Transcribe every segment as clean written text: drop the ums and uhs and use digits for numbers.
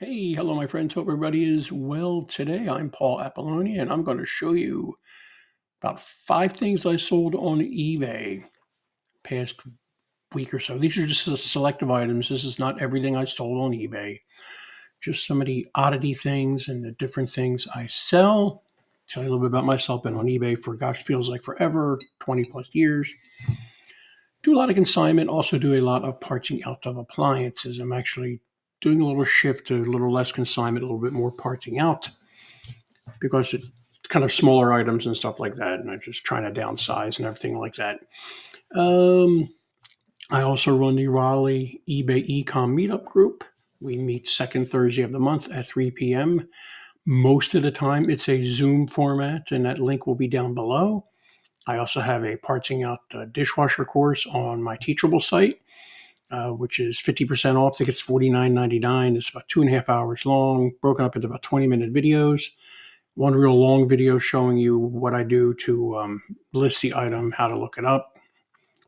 Hey, hello, my friends. Hope everybody is well today. I'm Paul Apollonia, and I'm going to show you about 5 things I sold on eBay past week or so. These are just selective items. This is not everything I sold on eBay. Just some of the oddity things and the different things I sell. Tell you a little bit about myself. Been on eBay for, gosh, feels like forever, 20 plus years. Do a lot of consignment. Also do a lot of parting out of appliances. I'm actually doing a little shift to a little less consignment, a little bit more parting out, because it's kind of smaller items and stuff like that, and I'm just trying to downsize and everything like that. I also run the Raleigh eBay Ecom Meetup Group. We meet second Thursday of the month at 3 p.m. Most of the time, it's a Zoom format, and that link will be down below. I also have a parting out dishwasher course on my Teachable site, which is 50% off. I think it's $49.99. It's about 2.5 hours long, broken up into about 20-minute videos. One real long video showing you what I do to list the item, how to look it up,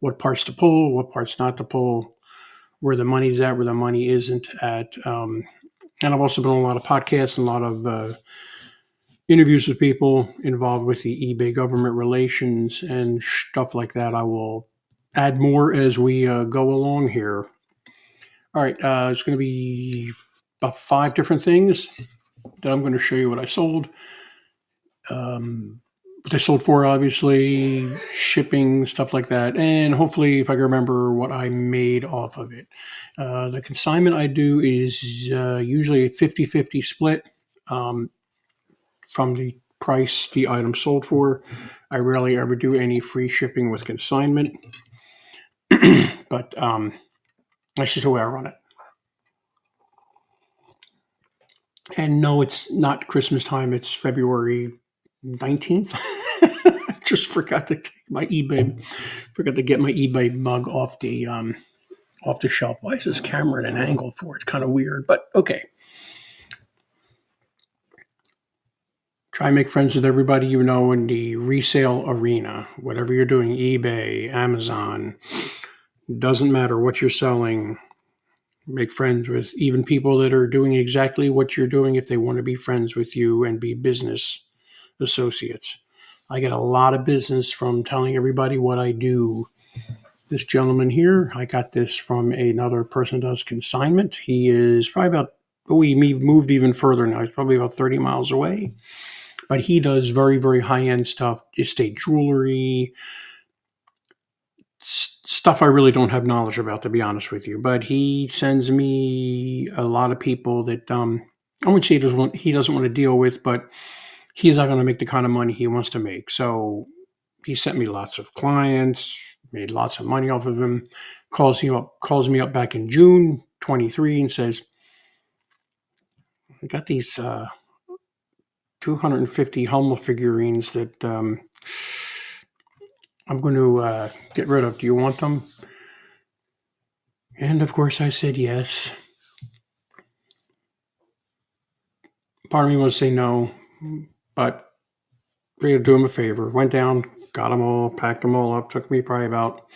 what parts to pull, what parts not to pull, where the money's at, where the money isn't at. And I've also been on a lot of podcasts and a lot of interviews with people involved with the eBay government relations and stuff like that. I will add more as we go along here. All right, it's going to be about 5 different things that I'm going to show you what I sold. What they sold for, obviously, shipping, stuff like that, and hopefully, if I can remember, what I made off of it. The consignment I do is usually a 50-50 split from the price the item sold for. I rarely ever do any free shipping with consignment, but that's just the way I run it. And no, it's not Christmas time. It's February 19th. Just forgot to get my eBay mug off the shelf. Why is this camera at an angle for it? It's kind of weird, but okay. Try and make friends with everybody you know in the resale arena. Whatever you're doing, eBay, Amazon, doesn't matter what you're selling. Make friends with even people that are doing exactly what you're doing if they want to be friends with you and be business associates. I get a lot of business from telling everybody what I do. This gentleman here, I got this from another person who does consignment. He is probably he moved even further now. He's probably about 30 miles away. But he does very, very high-end stuff, estate jewelry, stuff I really don't have knowledge about, to be honest with you. But he sends me a lot of people that I wouldn't say he doesn't want to deal with, but he's not going to make the kind of money he wants to make. So he sent me lots of clients, made lots of money off of him. Calls me up back in June 23 and says, I got these 250 Hummel figurines that I'm going to get rid of. Do you want them? And of course I said yes. Part of me wants to say no, but we had to do him a favor. Went down, got them all, packed them all up. Took me probably about,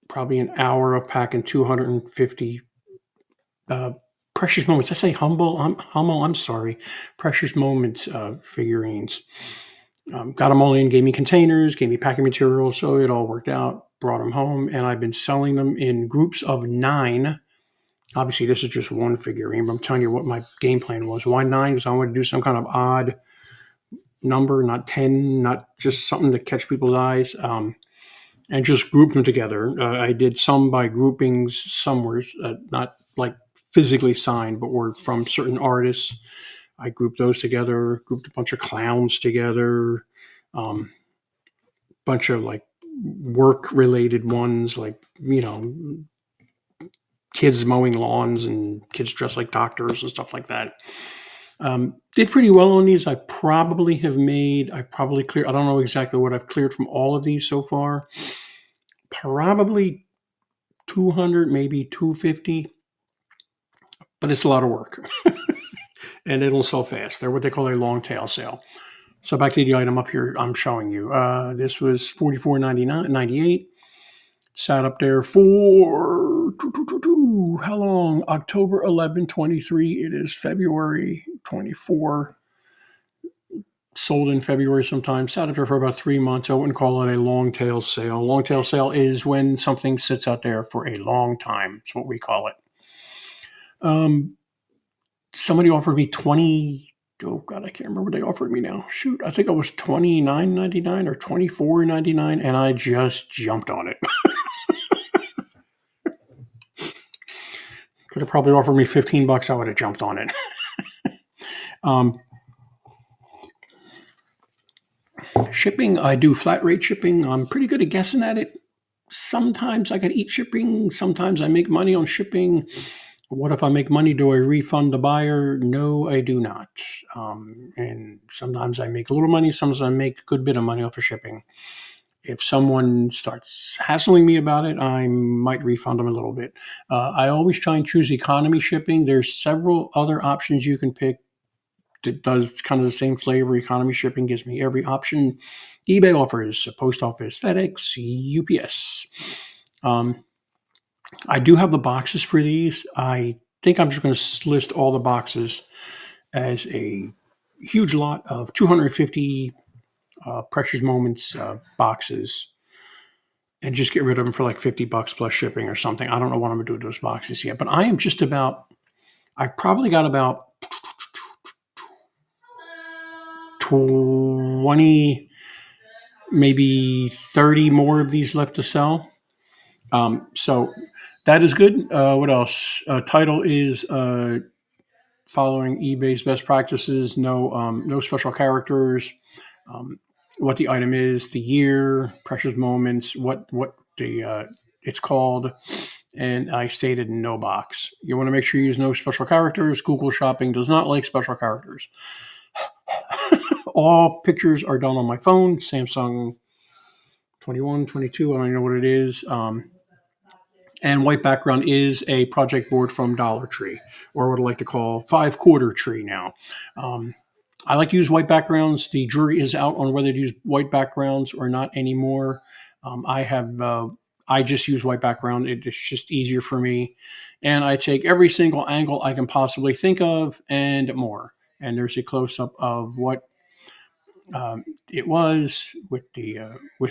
probably an hour of packing 250 Precious Moments. I say Hummel, I'm sorry. Precious Moments figurines. Got them all in, gave me containers, gave me packing materials, so it all worked out. Brought them home, and I've been selling them in groups of 9. Obviously, this is just one figurine, but I'm telling you what my game plan was. Why 9? Because I wanted to do some kind of odd number, not 10, not just something to catch people's eyes, and just group them together. I did some by groupings, some were not like physically signed, but were from certain artists. I grouped those together, grouped a bunch of clowns together, bunch of like work-related ones, like, kids mowing lawns and kids dressed like doctors and stuff like that. Did pretty well on these. I probably cleared, I don't know exactly what I've cleared from all of these so far. Probably 200, maybe 250, but it's a lot of work. And it'll sell fast. They're what they call a long tail sale. So back to the item up here I'm showing you. This was $44.98. Sat up there for How long? October 11, 23. It is February 24. Sold in February sometime. Sat up there for about 3 months. I wouldn't call it a long tail sale. Long tail sale is when something sits out there for a long time. It's what we call it. Somebody offered me 20. Oh God, I can't remember what they offered me now. Shoot, I think it was $29.99 or $24.99, and I just jumped on it. Could have probably offered me $15. I would have jumped on it. Shipping, I do flat rate shipping. I'm pretty good at guessing at it. Sometimes I can eat shipping. Sometimes I make money on shipping. What if I make money? Do I refund the buyer? No, I do not. And sometimes I make a little money. Sometimes I make a good bit of money off of shipping. If someone starts hassling me about it, I might refund them a little bit. I always try and choose economy shipping. There's several other options you can pick. It does kind of the same flavor. Economy shipping gives me every option. eBay offers post office, FedEx, UPS. I do have the boxes for these. I think I'm just going to list all the boxes as a huge lot of 250 Precious Moments boxes and just get rid of them for like $50 plus shipping or something. I don't know what I'm going to do with those boxes yet, but I am just about, I've probably got about 20, maybe 30 more of these left to sell. So that is good. What else? Title is following eBay's best practices. No special characters. What the item is, the year, Precious Moments, what the it's called, and I stated no box. You want to make sure you use no special characters. Google Shopping does not like special characters. All pictures are done on my phone, Samsung 21, 22, I don't know what it is. And white background is a project board from Dollar Tree, or what I like to call 5/4 tree now. I like to use white backgrounds. The jury is out on whether to use white backgrounds or not anymore. I just use white background. It's just easier for me. And I take every single angle I can possibly think of and more. And there's a close up of what it was with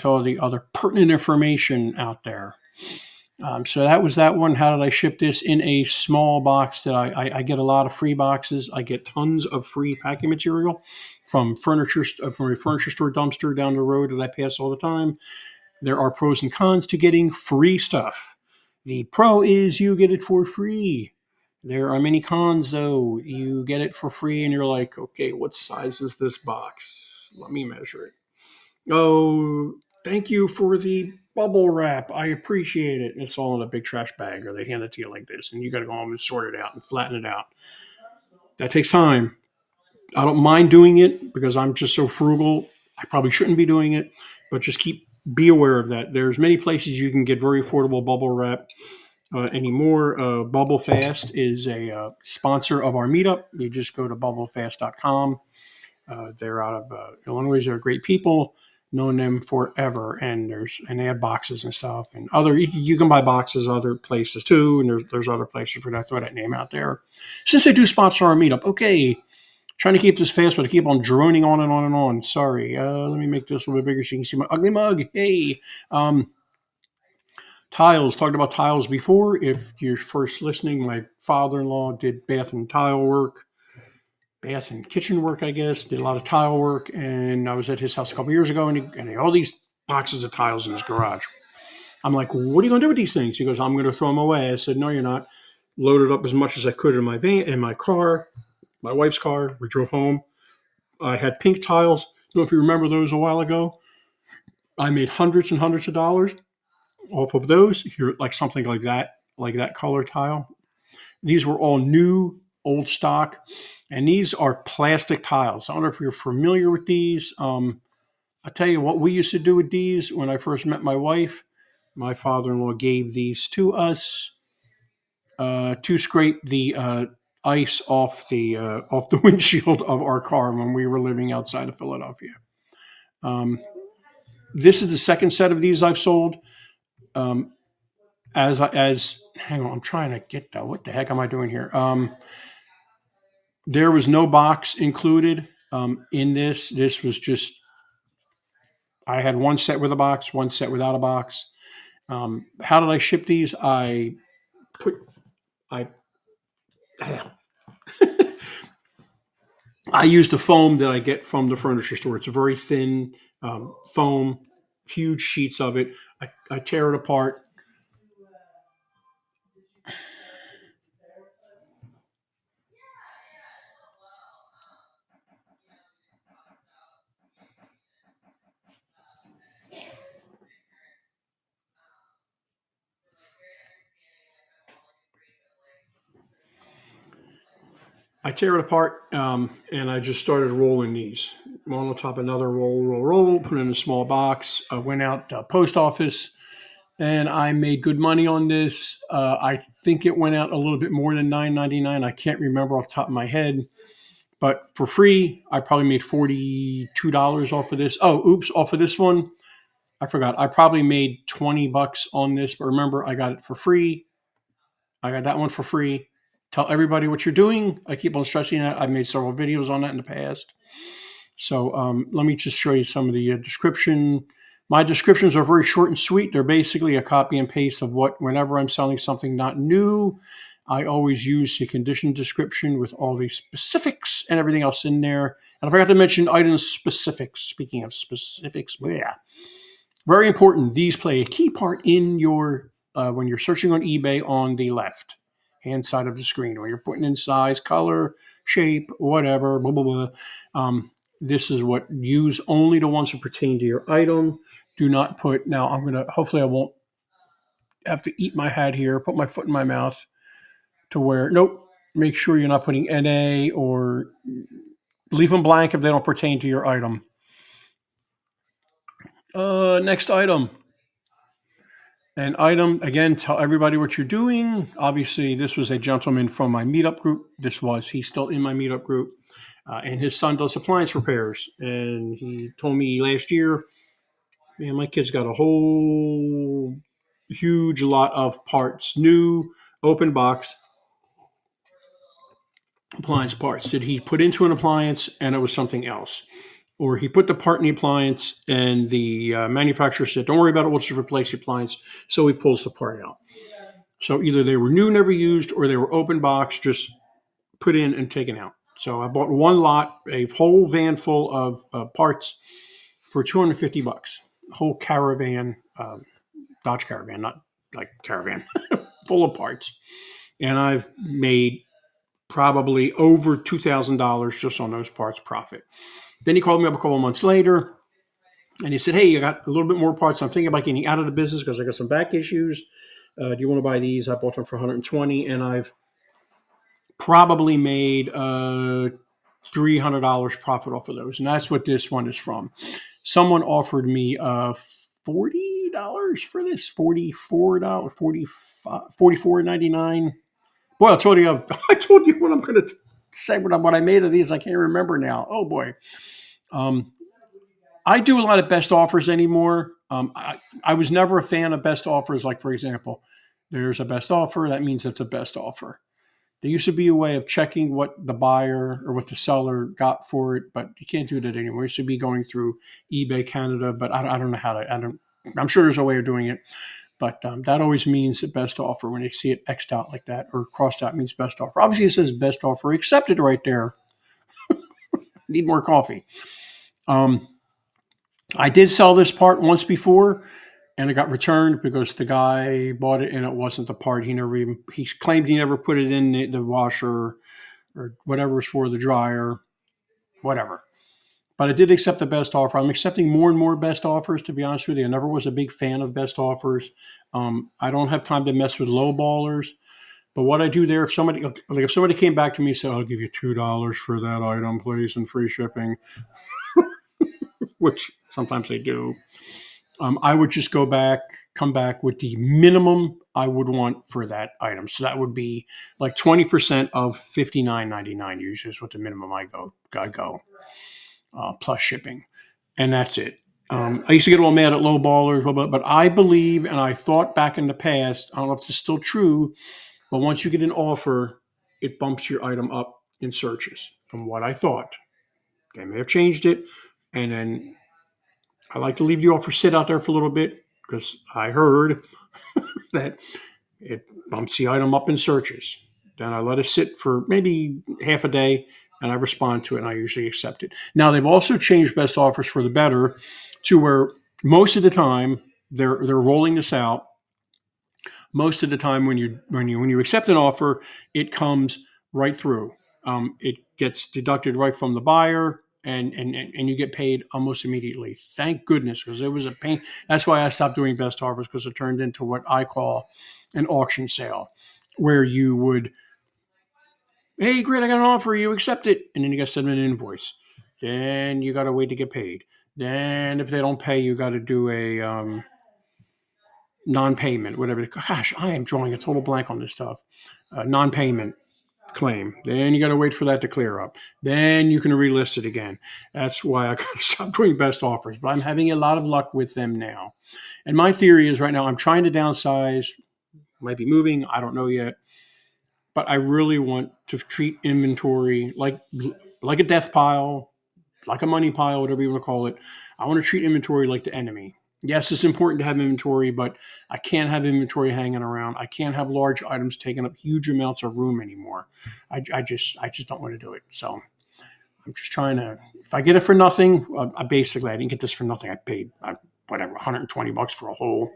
all the other pertinent information out there. So that was that one. How did I ship this? In a small box that I get a lot of free boxes. I get tons of free packing material from a furniture store dumpster down the road that I pass all the time. There are pros and cons to getting free stuff. The pro is you get it for free. There are many cons though. You get it for free and you're like, okay, what size is this box? Let me measure it. Oh, thank you for the bubble wrap. I appreciate it. It's all in a big trash bag, or they hand it to you like this, and you got to go home and sort it out and flatten it out. That takes time. I don't mind doing it because I'm just so frugal. I probably shouldn't be doing it, but just be aware of that. There's many places you can get very affordable bubble wrap anymore. Bubble Fast is a sponsor of our meetup. You just go to bubblefast.com. They're out of Illinois. They're great people. Known them forever, and they have boxes and stuff, and other you can buy boxes other places too, and there's other places. For that, throw that name out there. Since they do sponsor our meetup, okay. Trying to keep this fast, but I keep on droning on and on and on. Sorry. Let me make this a little bit bigger so you can see my ugly mug. Hey. Tiles. Talked about tiles before. If you're first listening, my father-in-law did bath and kitchen work, I guess. Did a lot of tile work, and I was at his house a couple years ago, and he had all these boxes of tiles in his garage. I'm like, what are you going to do with these things? He goes, I'm going to throw them away. I said, no, you're not. Loaded up as much as I could in my van, in my car, my wife's car. We drove home. I had pink tiles. I don't know if you remember those a while ago. I made hundreds and hundreds of dollars off of those. Here, like something like that color tile. These were all new, old stock, and these are plastic tiles. I don't know if you're familiar with these. I'll tell you what we used to do with these when I first met my wife. My father-in-law gave these to us to scrape the ice off the windshield of our car when we were living outside of Philadelphia. This is the second set of these I've sold. As hang on, I'm trying to get that. What the heck am I doing here? There was no box included in this. This was just, I had one set with a box, one set without a box. How did I ship these? I I use the foam that I get from the furniture store. It's a very thin foam, huge sheets of it. I tear it apart. I tear it apart, and I just started rolling these. One on top of another, roll, put it in a small box. I went out post office, and I made good money on this. I think it went out a little bit more than $9.99. I can't remember off the top of my head. But for free, I probably made $42 off of this. Oh, oops, off of this one. I forgot. I probably made $20 on this, but remember, I got it for free. I got that one for free. Tell everybody what you're doing. I keep on stressing that. I've made several videos on that in the past. So let me just show you some of the description. My descriptions are very short and sweet. They're basically a copy and paste of what, whenever I'm selling something not new, I always use the condition description with all the specifics and everything else in there. And I forgot to mention item specifics. Speaking of specifics, yeah, very important. These play a key part in your when you're searching on eBay on the left hand side of the screen, when you're putting in size, color, shape, whatever, blah, blah, blah. This is what, use only the ones that pertain to your item. Do not put, now I'm going to, hopefully I won't have to eat my hat here, put my foot in my mouth to where, nope, make sure you're not putting NA, or leave them blank if they don't pertain to your item. Next item. An item, again, tell everybody what you're doing. Obviously, this was a gentleman from my Meetup group. He's still in my Meetup group. And his son does appliance repairs. And he told me last year, man, my kid's got a whole huge lot of parts, new, open box appliance parts that he put into an appliance and it was something else. Or he put the part in the appliance and the manufacturer said, don't worry about it, we'll just replace the appliance. So he pulls the part out. So either they were new, never used, or they were open box, just put in and taken out. So I bought one lot, a whole van full of parts for $250. A whole caravan, Dodge Caravan, not like Caravan, full of parts. And I've made probably over $2,000 just on those parts profit. Then he called me up a couple of months later and he said, hey, you got a little bit more parts. I'm thinking about getting out of the business because I got some back issues. Do you want to buy these? I bought them for $120 and I've probably made $300 profit off of those. And that's what this one is from. Someone offered me $40 for this, $44, $44.99. Well, I told you what I'm going to say, what I made of these. I can't remember now. Oh boy. I do a lot of best offers anymore. I was never a fan of best offers. Like, for example, there's a best offer. That means it's a best offer. There used to be a way of checking what the buyer or what the seller got for it, but you can't do that anymore. It should be going through eBay Canada, but I don't know how to, I'm sure there's a way of doing it, but that always means the best offer when they see it X'd out like that, or crossed out means best offer. Obviously it says best offer accepted right there. Need more coffee. I did sell this part once before and it got returned because the guy bought it and it wasn't the part. He claimed he never put it in the washer or whatever was for the dryer, whatever. But I did accept the best offer. I'm accepting more and more best offers, to be honest with you. I never was a big fan of best offers. I don't have time to mess with low ballers. But what I do there, if somebody came back to me and said, I'll give you $2 for that item, please, and free shipping, which sometimes they do, I would just come back with the minimum I would want for that item. So that would be like 20% of $59.99 usually is what the minimum I go plus shipping. And that's it. I used to get all mad at low ballers, but I believe, and I thought back in the past, I don't know if this is still true, but once you get an offer, it bumps your item up in searches from what I thought. They may have changed it. And then I like to leave the offer sit out there for a little bit because I heard that it bumps the item up in searches. Then I let it sit for maybe half a day and I respond to it and I usually accept it. Now they've also changed best offers for the better to where most of the time they're rolling this out. Most of the time when you accept an offer, it comes right through. It gets deducted right from the buyer and you get paid almost immediately. Thank goodness, because it was a pain. That's why I stopped doing best offers, because it turned into what I call an auction sale, where you would, hey, great, I got an offer, you accept it, and then you got to send an invoice. Then you got to wait to get paid. Then if they don't pay, you got to do a non-payment, whatever. Gosh, I am drawing a total blank on this stuff. Non-payment claim. Then you got to wait for that to clear up. Then you can relist it again. That's why I got to stop doing best offers. But I'm having a lot of luck with them now. And my theory is right now I'm trying to downsize. Might be moving. I don't know yet. But I really want to treat inventory like a death pile, like a money pile, whatever you want to call it. I want to treat inventory like the enemy. Yes, it's important to have inventory, but I can't have inventory hanging around. I can't have large items taking up huge amounts of room anymore. I just don't want to do it. So I'm just trying to. If I get it for nothing, I didn't get this for nothing. I paid whatever $120 for a whole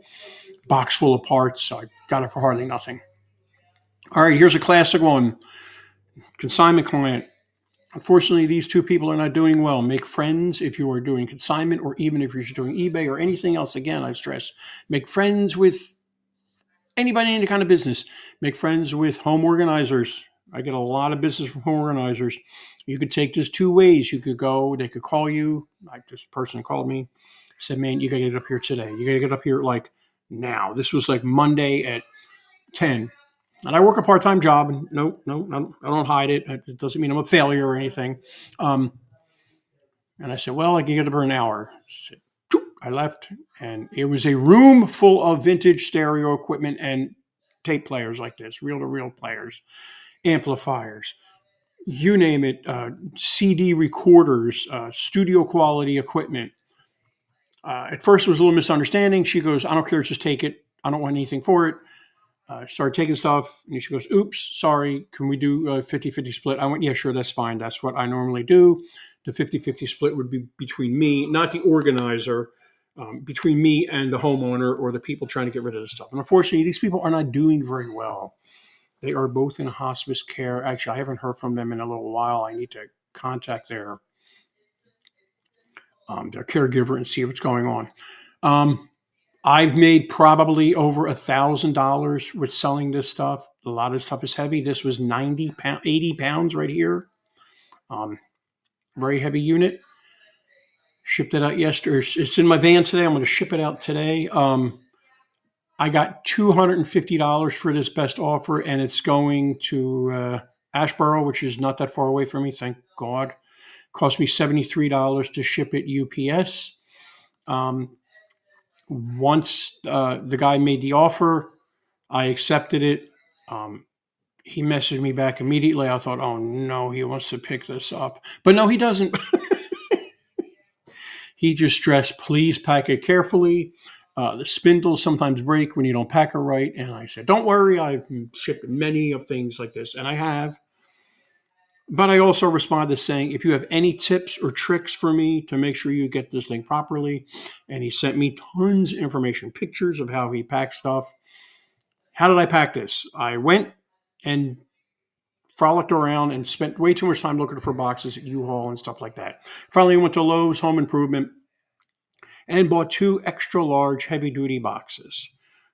box full of parts. So I got it for hardly nothing. All right, here's a classic one. Consignment client. Unfortunately, these two people are not doing well. Make friends if you are doing consignment, or even if you're just doing eBay or anything else. Again, I stress, make friends with anybody in any kind of business. Make friends with home organizers. I get a lot of business from home organizers. You could take this two ways. You could go, they could call you. Like this person called me, said, man, you got to get up here today. You got to get up here like now. This was like Monday at 10. And I work a part-time job, and no, I don't hide it. It doesn't mean I'm a failure or anything. And I said, well, I can get up for an hour. I left, and it was a room full of vintage stereo equipment and tape players like this, reel-to-reel players, amplifiers, you name it, CD recorders, studio quality equipment. At first, it was a little misunderstanding. She goes, I don't care, just take it. I don't want anything for it. Started taking stuff, and she goes, oops, sorry, can we do a 50-50 split? I went, yeah, sure, that's fine. That's what I normally do. The 50-50 split would be between me, not the organizer, between me and the homeowner or the people trying to get rid of the stuff. And unfortunately, these people are not doing very well. They are both in hospice care. Actually, I haven't heard from them in a little while. I need to contact their caregiver and see what's going on. I've made probably over $1,000 with selling this stuff. A lot of stuff is heavy. This was 80 pounds right here. Very heavy unit. Shipped it out yesterday. It's in my van today. I'm going to ship it out today. I got $250 for this best offer, and it's going to Asheboro, which is not that far away from me. Thank God. Cost me $73 to ship it UPS. Once the guy made the offer, I accepted it. He messaged me back immediately. I thought, oh no, he wants to pick this up. But no, he doesn't. He just stressed, please pack it carefully. The spindles sometimes break when you don't pack it right. And I said, don't worry, I've shipped many of things like this, and I have. But I also responded saying, if you have any tips or tricks for me to make sure you get this thing properly. And he sent me tons of information, pictures of how he packs stuff. How did I pack this? I went and frolicked around and spent way too much time looking for boxes at U-Haul and stuff like that. Finally went to Lowe's Home Improvement and bought 2 extra large heavy-duty boxes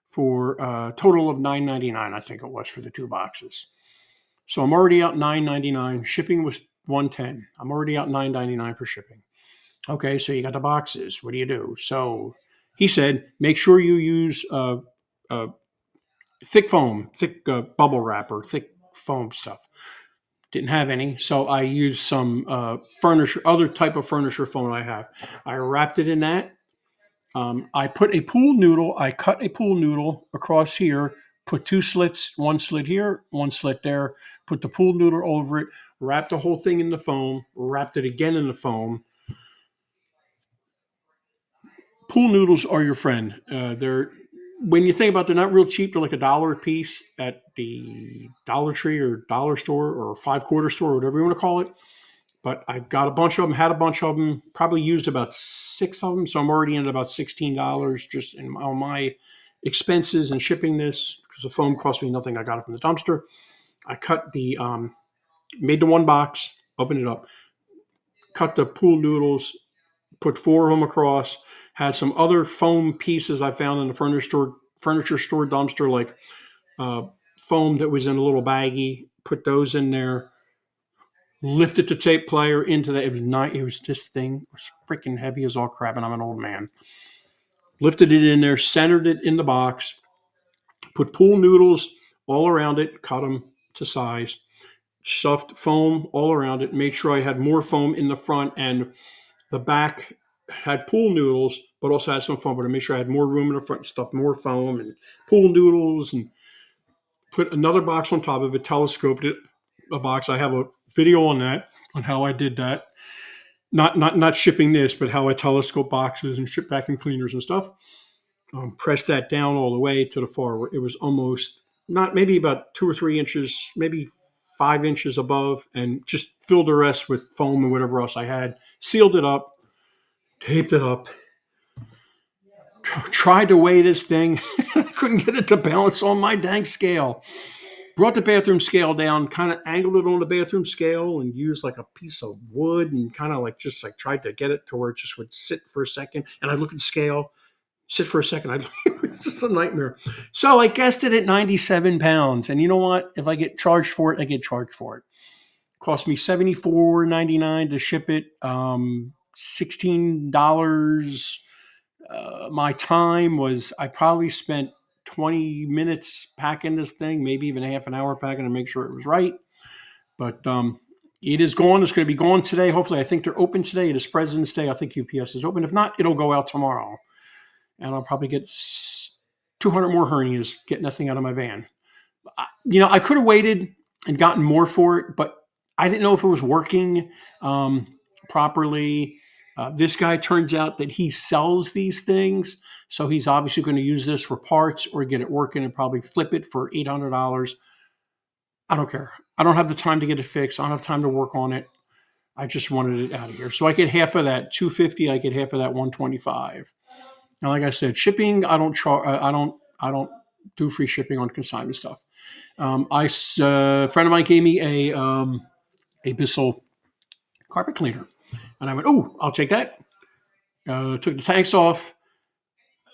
for a total of $9.99, I think it was, for the 2 boxes. So I'm already out $9.99. Shipping was $110. I'm already out $9.99 for shipping. Okay, so you got the boxes. What do you do? So he said, make sure you use thick foam, thick bubble wrap or thick foam stuff. Didn't have any, so I used some furniture, other type of furniture foam I have. I wrapped it in that, I put a pool noodle. I cut a pool noodle across here, put 2 slits, 1 slit here, 1 slit there, put the pool noodle over it, wrapped the whole thing in the foam, wrapped it again in the foam. Pool noodles are your friend. They're when you think about it, they're not real cheap. They're like $1 a piece at the Dollar Tree or dollar store or 5-quarter store, whatever you want to call it. But I got a bunch of them, had a bunch of them, probably used about 6 of them. So I'm already in at about $16 just on my expenses and shipping this because the foam cost me nothing. I got it from the dumpster. I made the 1 box, opened it up, cut the pool noodles, put 4 of them across, had some other foam pieces I found in the furniture store dumpster, like foam that was in a little baggie, put those in there, lifted the tape player into that. It was not. It was this thing was freaking heavy as all crap, and I'm an old man. Lifted it in there, centered it in the box, put pool noodles all around it, cut them to size, stuffed foam all around it, made sure I had more foam in the front, and the back had pool noodles, but also had some foam. But I made sure I had more room in the front, stuffed more foam and pool noodles, and put another box on top of it, telescoped it, a box. I have a video on that, on how I did that. Not shipping this, but how I telescope boxes and ship vacuum cleaners and stuff. Pressed that down all the way to the far where it was almost not maybe about 2 or 3 inches, maybe 5 inches above, and just filled the rest with foam and whatever else I had. Sealed it up, taped it up. Tried to weigh this thing. I couldn't get it to balance on my dang scale. Brought the bathroom scale down, kind of angled it on the bathroom scale and used like a piece of wood and kind of like tried to get it to where it just would sit for a second. And I look at the scale, sit for a second. It's just a nightmare. So I guessed it at 97 pounds. And you know what? If I get charged for it, I get charged for it. Cost me $74.99 to ship it, $16. My time was, I probably spent 20 minutes packing this thing, maybe even half an hour packing to make sure it was right. But it is gone. It's going to be gone today. Hopefully, I think they're open today. It is President's Day. I think UPS is open. If not, it'll go out tomorrow. And I'll probably get 200 more hernias getting that thing out of my van. I could have waited and gotten more for it, but I didn't know if it was working properly. This guy turns out that he sells these things. So he's obviously going to use this for parts or get it working and probably flip it for $800. I don't care. I don't have the time to get it fixed. I don't have time to work on it. I just wanted it out of here. So I get half of that $250. I get half of that $125. Now, like I said, shipping, I don't do free shipping on consignment stuff. A friend of mine gave me a Bissell carpet cleaner. And I went, oh, I'll take that. Took the tanks off,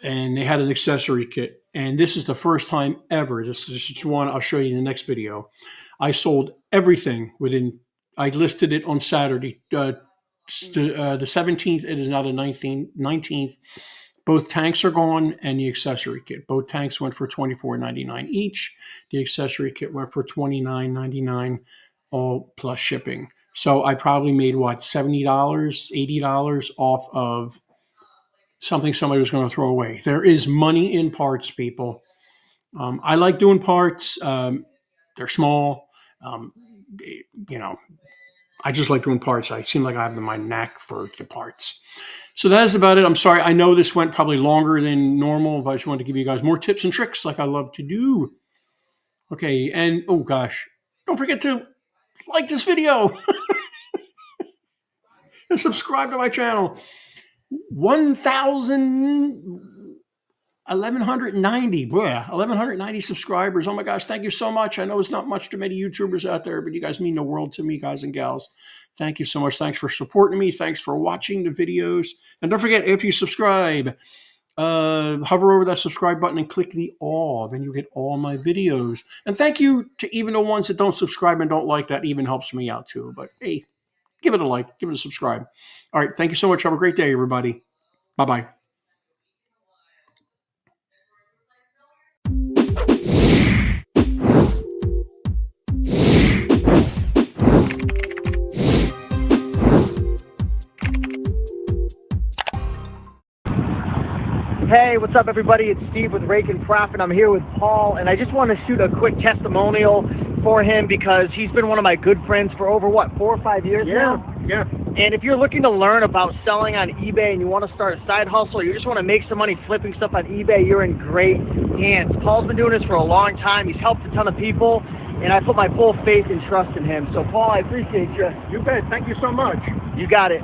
and they had an accessory kit. And this is the first time ever. This is one I'll show you in the next video. I sold everything I listed it on Saturday, the 17th. It is now the 19th. Both tanks are gone and the accessory kit. Both tanks went for $24.99 each. The accessory kit went for $29.99, all plus shipping. So I probably made, $70, $80 off of something somebody was going to throw away. There is money in parts, people. I like doing parts. They're small. I just like doing parts. I seem like I have my knack for the parts. So that is about it. I'm sorry. I know this went probably longer than normal, but I just wanted to give you guys more tips and tricks like I love to do. Okay. And, oh gosh, don't forget to like this video and subscribe to my channel. 1,190 subscribers. Oh my gosh, thank you so much. I know it's not much to many YouTubers out there, but you guys mean the world to me, guys and gals. Thank you so much. Thanks for supporting me. Thanks for watching the videos. And don't forget, if you subscribe, hover over that subscribe button and click the all. Then you get all my videos. And thank you to even the ones that don't subscribe and don't like. That even helps me out too. But hey, give it a like, give it a subscribe. All right, thank you so much. Have a great day, everybody. Bye-bye. Hey, what's up, everybody? It's Steve with Raiken Profits. I'm here with Paul, and I just want to shoot a quick testimonial for him because he's been one of my good friends for over, 4 or 5 years now? Yeah. And if you're looking to learn about selling on eBay and you want to start a side hustle, or you just want to make some money flipping stuff on eBay, you're in great hands. Paul's been doing this for a long time. He's helped a ton of people, and I put my full faith and trust in him. So, Paul, I appreciate you. You bet. Thank you so much. You got it.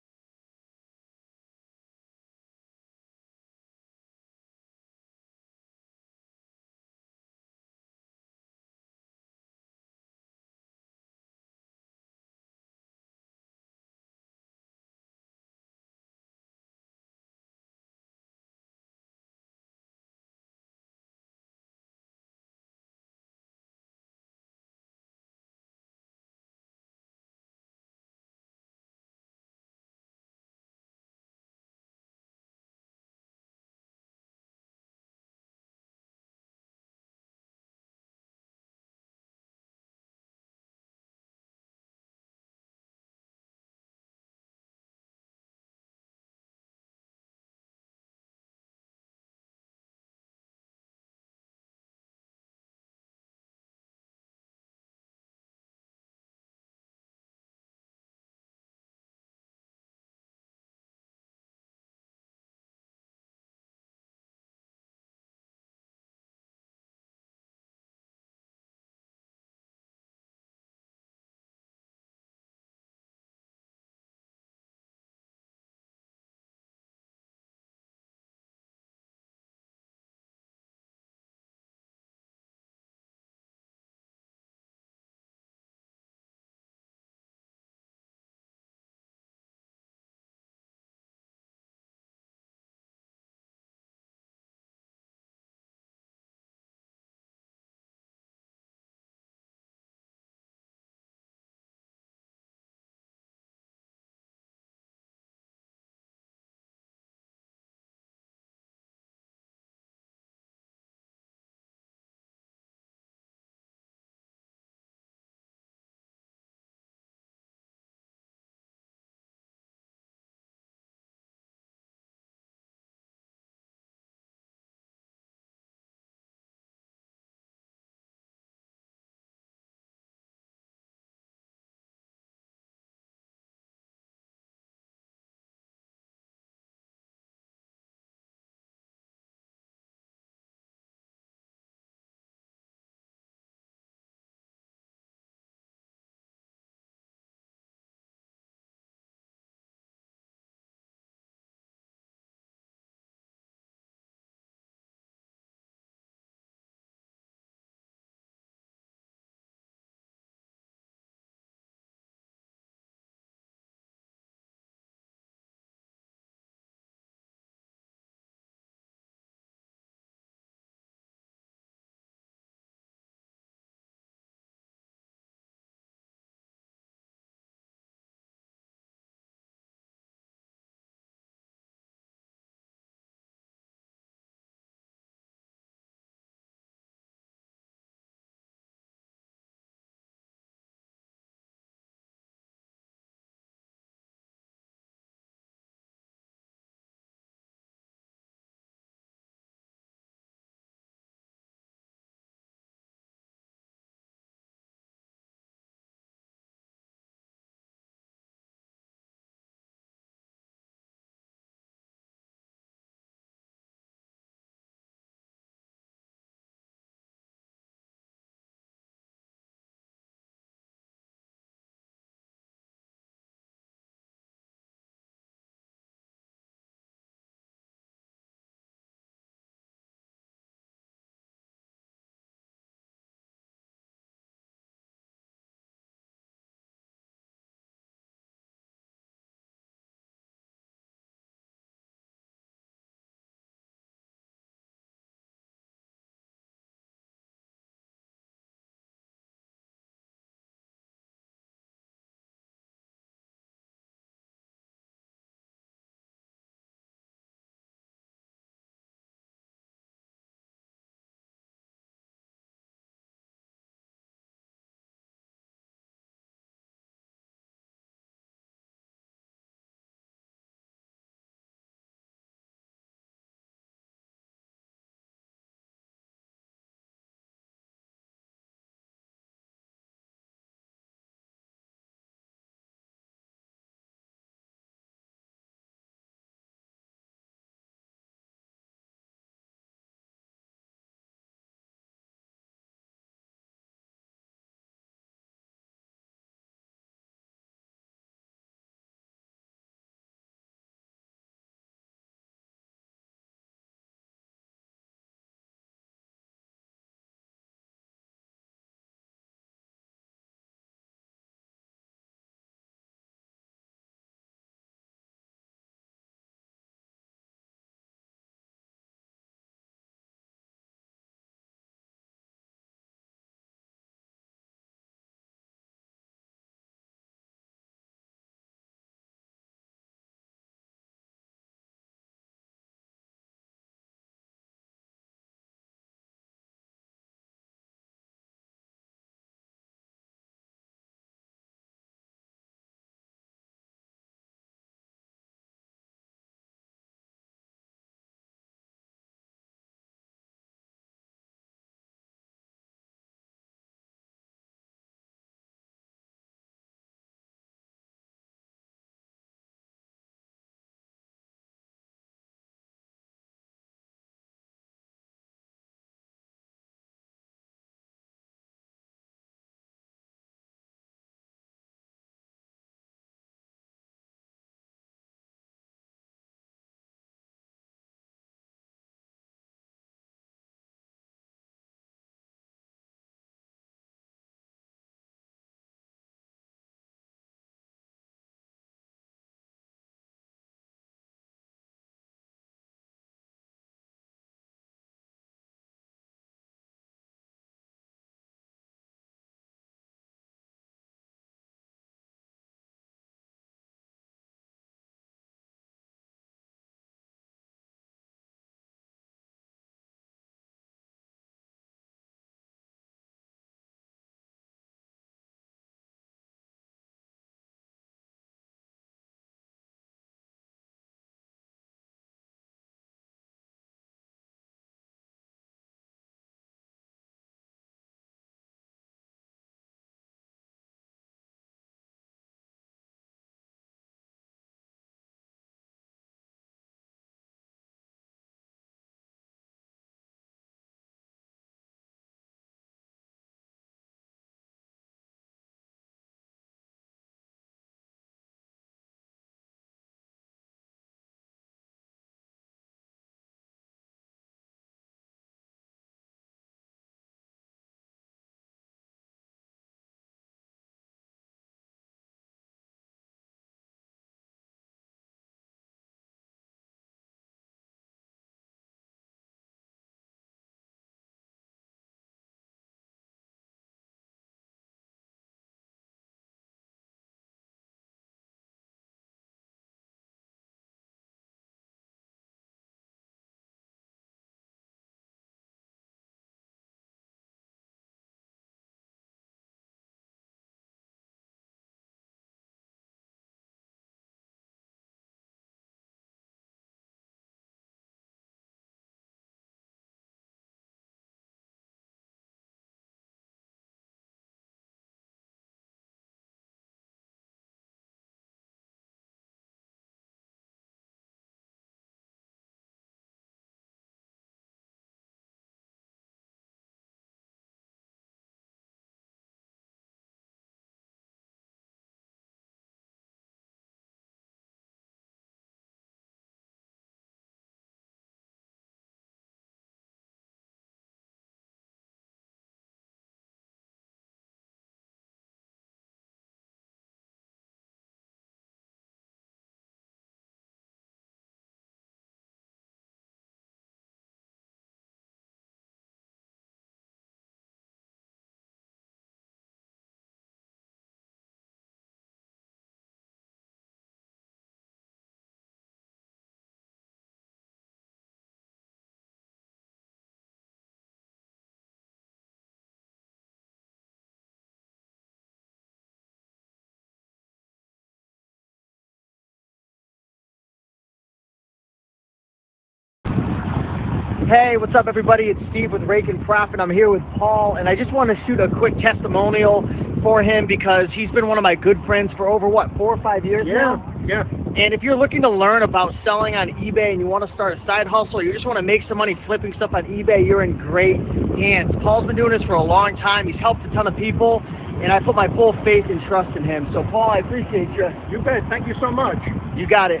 Hey, what's up, everybody? It's Steve with Raiken Profits. I'm here with Paul, and I just want to shoot a quick testimonial for him because he's been one of my good friends for over, 4 or 5 years now? Yeah. And if you're looking to learn about selling on eBay and you want to start a side hustle, or you just want to make some money flipping stuff on eBay, you're in great hands. Paul's been doing this for a long time. He's helped a ton of people, and I put my full faith and trust in him. So, Paul, I appreciate you. You bet. Thank you so much. You got it.